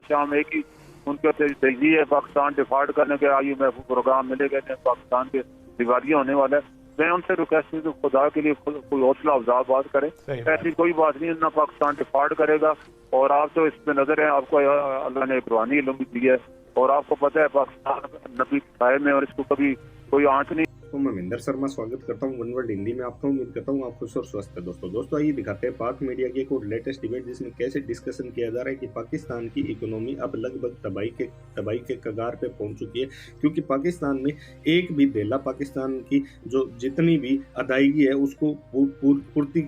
शाम एक ही उनके तेजी है, पाकिस्तान डिफॉल्ट करने के IMF प्रोग्राम मिलेगा, पाकिस्तान के दिवालिया होने वाला है। मैं उनसे रिक्वेस्ट की खुदा के लिए कोई हौसला अफजा बात करे, ऐसी कोई बात नहीं, ना पाकिस्तान डिफॉल्ट करेगा। और आप तो इसमें नजर है, आपको अल्लाह ने एक रूहानी इल्म दी है और आपको पता है पाकिस्तान नबी साए में और इसको कभी कोई आंच नहीं। तो मैं महेंद्र शर्मा स्वागत करता हूं वन वर्ल्ड हिंदी में आपका। उम्मीद करता हूं आप खुश और स्वस्थ है। दोस्तों आइए दिखाते हैं पाक मीडिया की एक और लेटेस्ट डिबेट, जिसमें कैसे डिस्कशन किया जा रहा है कि पाकिस्तान की इकोनॉमी अब लगभग तबाही के कगार पे पहुंच चुकी है, क्योंकि पाकिस्तान में एक भी बेला पाकिस्तान की जो जितनी भी अदायगी है उसको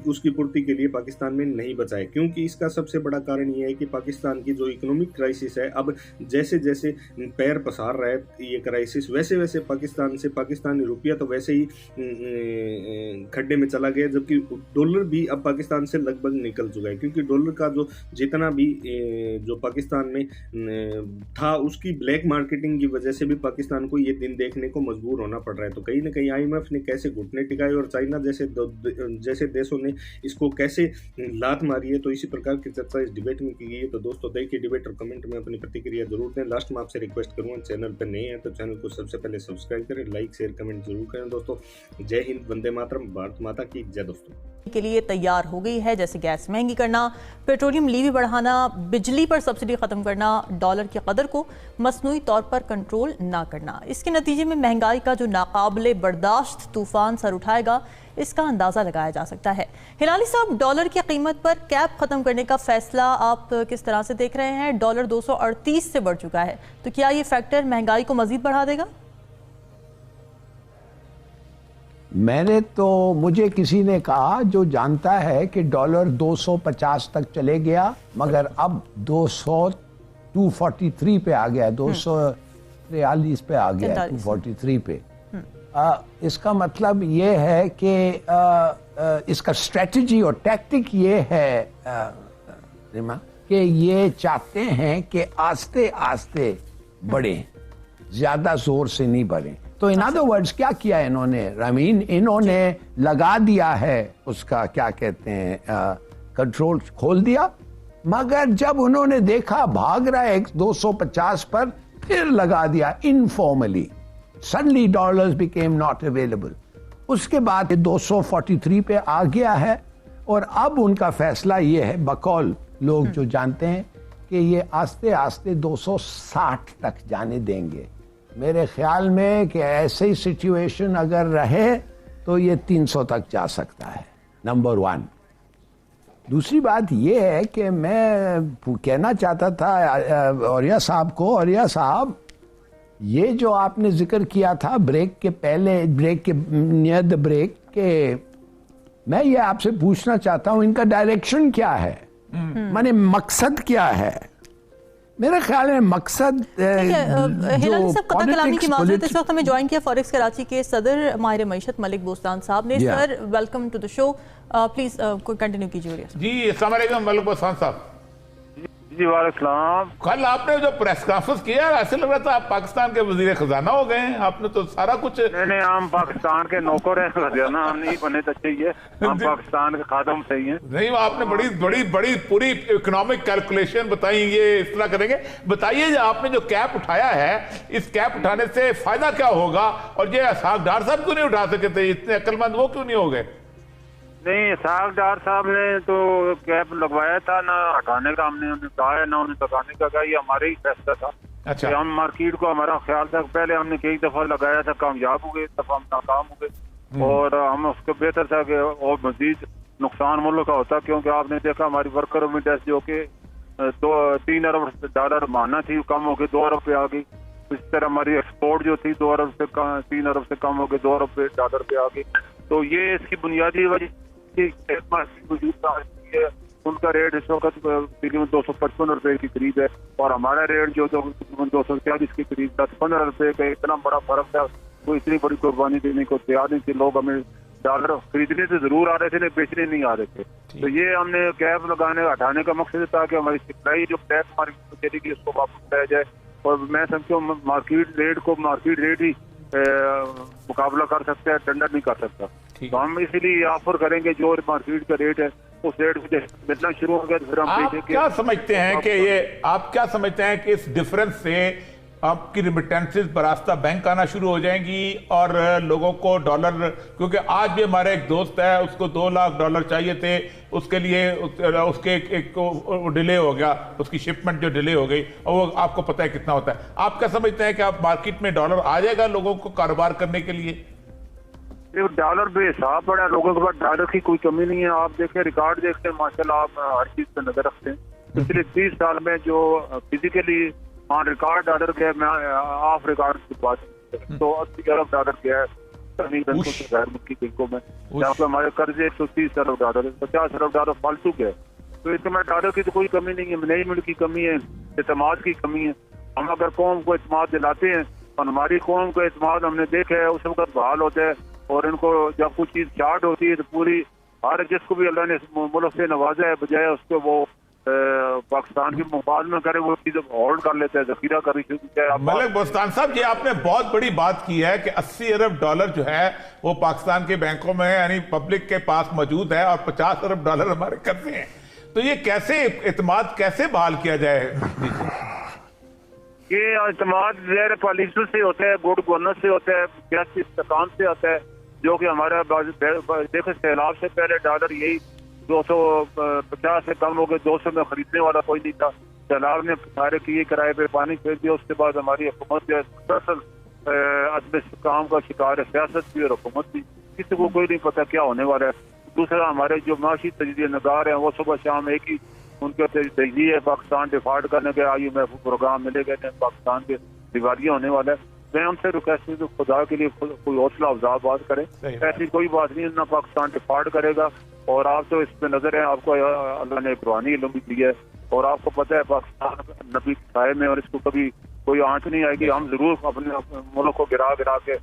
उसकी पूर्ति के लिए पाकिस्तान में नहीं बचा है। क्योंकि इसका सबसे बड़ा कारण ये है कि पाकिस्तान की जो इकोनॉमिक क्राइसिस है, अब जैसे जैसे पैर पसार रहा है ये क्राइसिस, वैसे वैसे पाकिस्तानी रुपया तो वैसे ही खड्डे में चला गया, जबकि डॉलर भी अब पाकिस्तान से लगभग निकल चुका है। क्योंकि डॉलर का जो जितना भी जो पाकिस्तान में था, उसकी ब्लैक मार्केटिंग की वजह से भी पाकिस्तान को ये दिन देखने को मजबूर होना पड़ रहा है। तो कहीं ना कहीं IMF ने कैसे घुटने टिकाए और चाइना जैसे देशों ने इसको कैसे लात मारी है, तो इसी प्रकार की चर्चा इस डिबेट में की गई है। तो दोस्तों देखिए डिबेट और कमेंट में अपनी प्रतिक्रिया जरूर दें। लास्ट में आपसे रिक्वेस्ट करूँगा, चैनल पर नए हैं तो चैनल को सबसे पहले सब्सक्राइब करें, लाइक शेयर कमेंट जरूर करें। दोस्तों जय हिंद, वंदे मातरम, भारत माता की जय। दोस्तों के लिए तैयार हो गई है, जैसे गैस महंगी करना, पेट्रोलियम लीवी बढ़ाना, बिजली पर सब्सिडी खत्म करना, डॉलर की कदर को मसनूई तौर पर कंट्रोल ना करना। इसके नतीजे में महंगाई का जो नाकाबिले बर्दाश्त तूफान सर उठाएगा, इसका अंदाजा लगाया जा सकता है। हिलाली साहब, डॉलर की कीमत पर कैप खत्म करने का फैसला आप किस तरह से देख रहे हैं? डॉलर 238 से बढ़ चुका है, तो क्या ये फैक्टर महंगाई को मजीद बढ़ा देगा? मुझे किसी ने कहा जो जानता है कि डॉलर 250 तक चले गया, मगर अब 243 पे आ गया, 243 पे आ गया, 243 पे। इसका मतलब ये है कि इसका स्ट्रेटजी और टैक्टिक ये है कि ये चाहते हैं कि आस्ते आस्ते बढ़े, ज्यादा जोर से नहीं बढ़े। तो इन अदर वर्ड्स क्या किया इन्होंने, रमीन, इन्होंने लगा दिया है उसका क्या कहते हैं कंट्रोल खोल दिया, मगर जब उन्होंने देखा भाग रहा है 250 पर, फिर लगा दिया informally. Suddenly dollars became not available. उसके बाद 243 पे आ गया है और अब उनका फैसला ये है, बकौल लोग जो जानते हैं, कि ये आस्ते आस्ते 260 तक जाने देंगे। मेरे ख्याल में कि ऐसे ही सिचुएशन अगर रहे तो ये 300 तक जा सकता है, नंबर 1। दूसरी बात ये है कि मैं कहना चाहता था औरिया साहब को, औरिया साहब, ये जो आपने जिक्र किया था ब्रेक के पहले, ब्रेक के नियर द ब्रेक के, मैं ये आपसे पूछना चाहता हूँ इनका डायरेक्शन क्या है, माने मकसद क्या है? मेरा ख्याल है मकसद हिलाली साहब कतर कलामी की माजरत, इस वक्त हमें ज्वाइन किया फॉरेक्स कराची के सदर माहिर मईशत मलिक बोस्तान साहब ने। Sir welcome to the show, please continue कीजिए। जी अस्सलाम वालेकुम मलिक बोस्तान साहब। जी वालेकुम। कल आपने जो प्रेस कॉन्फ्रेंस किया, ऐसे लग रहा था आप पाकिस्तान के वजीर खजाना हो गए हैं। आपने तो सारा कुछ। नहीं, हम पाकिस्तान के नौकर हैं, खजाना हम नहीं बने तो चाहिए, हम पाकिस्तान के खादम सही हैं। नहीं, आपने बड़ी बड़ी बड़ी पूरी इकोनॉमिक कैलकुलेशन बताई, ये इस तरह करेंगे। बताइए जो आपने जो कैप उठाया है, इस कैप उठाने से फायदा क्या होगा, और ये साहब डार साहब क्यों नहीं उठा सके थे, इतने अक्लमंद वो क्यों नहीं हो गए? नहीं, साहब डार साहब ने तो कैप लगवाया था, ना हटाने का हमने उन्हें कहा है, ना उन्हें लगाने का कहा, ये हमारे ही फैसला था। अच्छा। हम मार्केट को, हमारा ख्याल था, पहले हमने कई दफा लगाया था, कामयाब हो गए, इस दफा हम नाकाम हो गए, और हम उसको बेहतर था कि और मजीद नुकसान मुल्क का होता, क्योंकि आपने देखा हमारी वर्कर रेमिटेंस जो कि 3 अरब डॉलर माना थी, कम होकर 2 अरब पे आ गई। इस तरह हमारी एक्सपोर्ट जो थी 2 अरब से 3 अरब से कम होकर 2 अरब डॉलर पे आ गई। तो ये इसकी बुनियादी वजह उनका रेट इस वक्त तकरीबन 255 रुपए के करीब है, और हमारा रेट जो 240 के करीब था। 15 रुपए का इतना बड़ा फर्क था, वो इतनी बड़ी कुर्बानी देने को तैयार नहीं थे। लोग हमें डॉलर खरीदने से जरूर आ रहे थे, बेचने नहीं आ रहे थे। तो ये हमने कैप लगाने हटाने का मकसद था कि हमारी सप्लाई जो टैक्स मार्केट में चली गई उसको वापस लाया जाए, और मैं समझता हूँ मार्केट रेट ही मुकाबला कर सकता है, टेंडर नहीं कर सकता। तो हम इसीलिए ऑफर करेंगे जो मार्केट का रेट है उस रेट पे मिलना शुरू हो गया तो फिर हम आप क्या समझते हैं कि आप क्या समझते हैं कि इस डिफरेंस से आपकी रिमिटेंसेस बरास्ता बैंक आना शुरू हो जाएंगी और लोगों को डॉलर, क्योंकि आज भी हमारे एक दोस्त है उसको $2 लाख चाहिए थे, उसके लिए उसके एक डिले हो गया, उसकी शिपमेंट जो डिले हो गई, और वो आपको पता है कितना होता है। आप क्या समझते हैं कि आप मार्केट में डॉलर आ जाएगा लोगों को कारोबार करने के लिए? डॉलर बेहिसाब पड़ा है लोगों के पास, डॉलर की कोई कमी नहीं है। आप देखें, रिकॉर्ड देखते हैं माशाल्लाह, आप हर चीज पे नजर रखते हैं। पिछले 30 साल में जो फिजिकली ऑन रिकॉर्ड डॉलर गया, मैं ऑफ रिकॉर्ड की बात, तो $80 अरब गया है बैंकों से गैर मुल्की बैंकों में, जहाँ पे हमारे कर्जे $130 अरब, $50 अरब फालतू गए। तो इसमें डॉलर की तो कोई कमी नहीं है, मैनेजमेंट की कमी है, एतमाद की कमी है। हम अगर कौम को एतमाद दिलाते हैं, और हमारी कौम को एतमाद हमने देखा है उस वक्त बहाल होता है, और इनको जब कुछ चीज चार्ट होती है तो पूरी हर जिसको भी अल्लाह ने मुल्क से नवाजा है, बजाय उसको वो पाकिस्तान के मुकाबले में करे, वो चीज होल्ड कर लेते हैं, जखीरा कर रही है। मलिक बोस्तान साहब, ये आपने बहुत बड़ी बात की है कि $80 अरब जो है वो पाकिस्तान के बैंकों में यानी पब्लिक के पास मौजूद है, और $50 अरब हमारे कर्जे हैं। तो ये कैसे एतमाद कैसे बहाल किया जाए? ये एतमाद ज़ाहिर पॉलिसी से होता है, गुड गवर्नेंस से होता है, सियासी इस्तेकाम से होता है, जो कि हमारा देखो सैलाब से पहले डॉलर यही 250 से कम हो गए, 200 में खरीदने वाला कोई नहीं था। सैलाब ने सारे किए किराए पे पानी फेंक दिया, उसके बाद हमारी हुकूमत जो है दरअसल अदम इस्तेकाम का शिकार है, सियासत भी और हुकूमत भी, किसी को कोई नहीं पता क्या होने वाला है। दूसरा, हमारे जो माशी तजज़िया नगार हैं वो सुबह शाम एक ही उनके तजज़िया है, पाकिस्तान डिफॉल्ट करने के IMF प्रोग्राम मिले गए थे, पाकिस्तान के दिवालिया होने वाला है। मैं हमसे रिक्वेस्ट है, तो खुदा के लिए कोई हौसला अफजा बात करे, ऐसी कोई बात नहीं, ना पाकिस्तान डिफॉल्ट करेगा। और आप तो इस पे नजर है, आपको अल्लाह ने पुरानी इल्म भी दी है, और आपको पता है पाकिस्तान नबी साए में, और इसको कभी कोई आंच नहीं आएगी। हम जरूर अपने मुल्क को गिरा के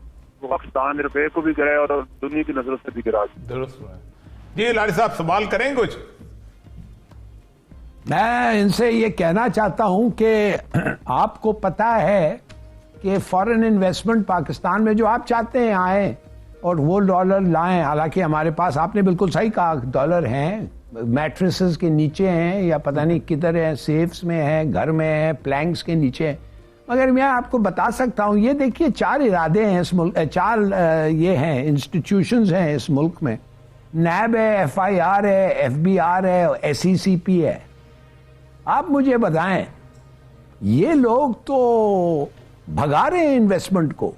पाकिस्तान रुपये को भी गिराए और दुनिया की नजरों से भी गिरा। जी लारी साहब, सवाल करेंगे कुछ? मैं इनसे ये कहना चाहता हूं कि आपको पता है कि फॉरेन इन्वेस्टमेंट पाकिस्तान में जो आप चाहते हैं आए और वो डॉलर लाएं, हालांकि हमारे पास, आपने बिल्कुल सही कहा, डॉलर हैं, मैट्रिसेस के नीचे हैं या पता नहीं किधर हैं, सेफ्स में हैं, घर में हैं, प्लैंक्स के नीचे हैं। मगर मैं आपको बता सकता हूं, ये देखिए 4 इरादे हैं इस मुल्क, 4 ये हैं इंस्टीट्यूशंस हैं इस मुल्क में। नैब है, FIR है, FBR है, SECP है। आप मुझे बताएं, ये लोग तो भगा रहे हैं इन्वेस्टमेंट को,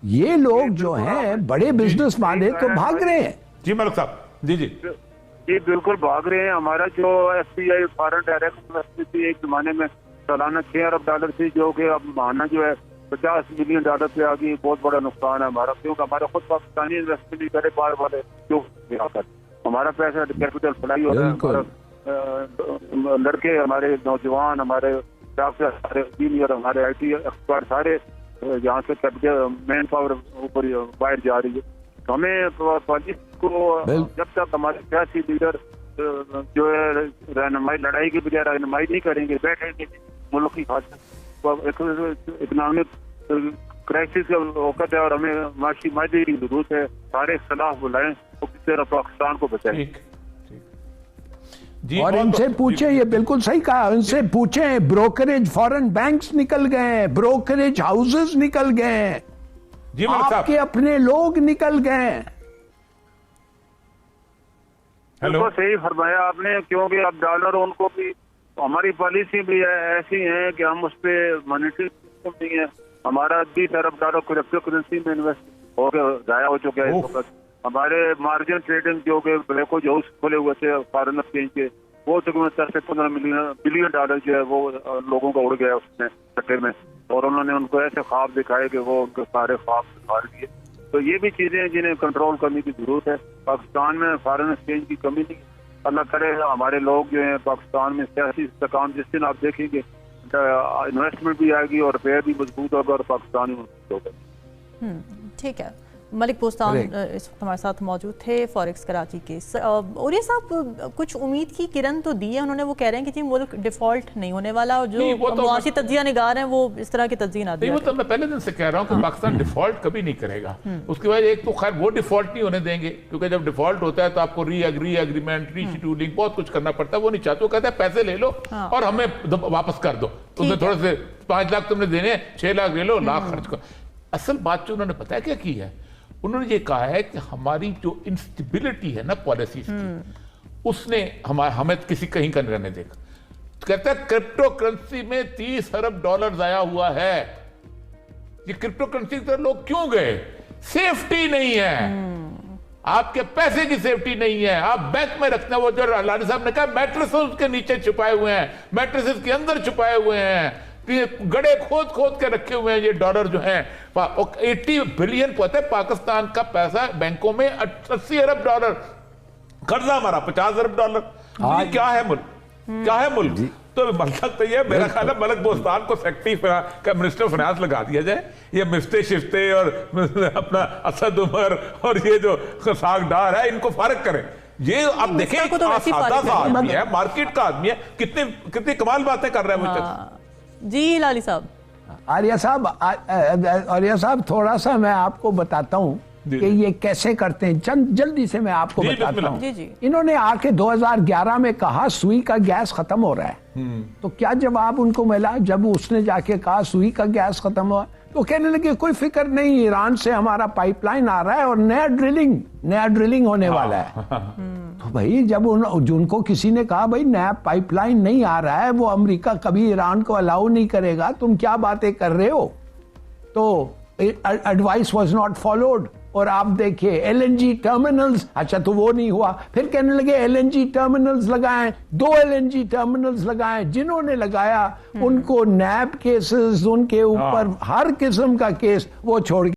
ये लोग जो हैं बड़े बिजनेस वाले तो भाग रहे हैं। जी मलिक साहब, जी जी जी बिल्कुल भाग रहे हैं। हमारा जो FPI फॉरेन डायरेक्ट इन्वेस्टमेंट थी, एक जमाने में सालाना $6 अरब थी, जो कि अब माना जो है $50 मिलियन पे आ गई। बहुत बड़ा नुकसान है हमारा, क्योंकि हमारा खुद पाकिस्तानी इन्वेस्टमेंट नहीं करे, बार बार क्यों हमारा पैसा कैपिटल फ्लाई हो रहा है। लड़के हमारे नौजवान, हमारे डॉक्टर, हमारे इंजीनियर, हमारे IT एक्सपर्ट सारे यहाँ से मैन पावर ऊपर बाहर जा रही है। तो हमें पॉलिसी को जब तक हमारे सियासी लीडर जो है रहनुमाई, लड़ाई के बजाय रहनुमाई नहीं करेंगे, बैठेंगे मुल्क की खातिर, इकोनॉमिक क्राइसिस का वक्त है और हमें माशी मादी की जरूरत है। सारे इख्तिलाफ बुलाएं तो किस तरह पाकिस्तान को बचाएं। और इनसे पूछे, ये बिल्कुल सही कहा, इनसे पूछे, ब्रोकरेज फॉरेन बैंक्स निकल गए, ब्रोकरेज हाउसेस निकल गए, आपके अपने लोग निकल गए। बिल्कुल सही फरमाया आपने, क्योंकि अब डॉलर उनको भी, हमारी पॉलिसी भी ऐसी है कि हम उस पर मॉनिटरी नहीं है। हमारा $20 अरब क्रिप्टो करेंसी में इन्वेस्ट हो गया, जाया हो चुका है इस वक्त। हमारे मार्जिन ट्रेडिंग जो कि ब्लैक जो खुले हुए थे फॉरेन एक्सचेंज के, वो तकरीबन 10 से 15 बिलियन डॉलर जो है वो लोगों का उड़ गया उसमें सट्टे में, और उन्होंने उनको ऐसे ख्वाब दिखाए कि वो उनके सारे ख्वाब हार दिए। तो ये भी चीजें हैं जिन्हें कंट्रोल करने की जरूरत है। पाकिस्तान में फॉरेन एक्सचेंज की कमी नहीं, अल्लाह करे हमारे लोग जो है पाकिस्तान में सियासी इस्तेकाम, जिस दिन आप देखेंगे इन्वेस्टमेंट भी आएगी और रुपया भी मजबूत होगा और पाकिस्तान भी मजबूत होगा। ठीक है, मलिक बोस्तान इस वक्त हमारे साथ मौजूद थे, फॉरेक्स कराची के। और ये साहब कुछ उम्मीद की किरण तो दी है उन्होंने, वो कह रहे हैं कि जी मुल्क डिफॉल्ट नहीं होने वाला, और जो मुआशी तज्जिया निगार हैं वो इस तरह की तज्जिया ना दें। वो तो मैं पहले दिन से कह रहा हूँ कि पाकिस्तान डिफॉल्ट कभी नहीं करेगा। उसके बाद एक तो खैर वो डिफॉल्ट नहीं होने देंगे, क्योंकि जब डिफॉल्ट होता है तो आपको री एग्रीमेंट, रीशेड्यूलिंग बहुत कुछ करना पड़ता है। वो नहीं चाहते, वो कहते हैं पैसे ले लो और हमें वापस कर दो, उसमें थोड़े से 5 लाख तुमने देने, 6 लाख ले लो, लाख खर्च करो। असल बात जो उन्होंने पता है क्या की है, उन्होंने ये कहा है कि हमारी जो इंस्टेबिलिटी है ना पॉलिसीज की, उसने हमें किसी कहीं का रहने देगा। कहता है क्रिप्टो करेंसी में $30 अरब ज़ाया हुआ है। ये क्रिप्टो करेंसी की तरफ लोग क्यों गए? सेफ्टी नहीं है, आपके पैसे की सेफ्टी नहीं है। आप बैंक में रखते हैं, वो जो लाली साहब ने कहा मैट्रेसेस के नीचे छुपाए हुए हैं, मैट्रेसेस के अंदर छुपाए हुए हैं, गड़े खोद खोद के रखे हुए हैं ये डॉलर जो हैं। 80 बिलियन पता है पाकिस्तान का पैसा बैंकों में, $80 अरब कर्जा हमारा, $50 अरब। ये क्या है मुल्क, क्या है मुल्क? तो मतलब तो ये मेरा ख्याल है मलिक बोस्तान को सेक्रेटरी का मिनिस्टर फाइनेंस लगा दिया जाए। ये मिफ्ते शिफ्ते और अपना असद उमर और ये जो सागदार है, इनको फारिग करें। ये आप देखें सादा सा आदमी है, मार्केट का आदमी है, कितनी कमाल बातें कर रहा है वो। जी लाली साहब, आर्या साहब थोड़ा सा मैं आपको बताता हूँ कि ये कैसे करते हैं। जल्दी से मैं आपको बताता हूँ। इन्होंने आके 2011 में कहा सुई का गैस खत्म हो रहा है, तो क्या जवाब उनको मिला? जब उसने जाके कहा सुई का गैस खत्म हुआ तो कहने लगे कोई फिक्र नहीं, ईरान से हमारा पाइपलाइन आ रहा है और नया ड्रिलिंग होने वाला है। तो भाई जब उनको किसी ने कहा भाई नया पाइपलाइन नहीं आ रहा है, वो अमेरिका कभी ईरान को अलाउ नहीं करेगा, तुम क्या बातें कर रहे हो? तो एडवाइस वाज नॉट फॉलोड। और आप देखिए एलएनजी टर्मिनल्स, अच्छा तो वो नहीं हुआ, फिर कहने लगे एलएनजी टर्मिनल्स लगाएं, 2 एलएनजी टर्मिनल्स लगाएं। जिन्होंने लगाया उनको नैब केसेस, उनके ऊपर हर किस्म का केस वो छोड़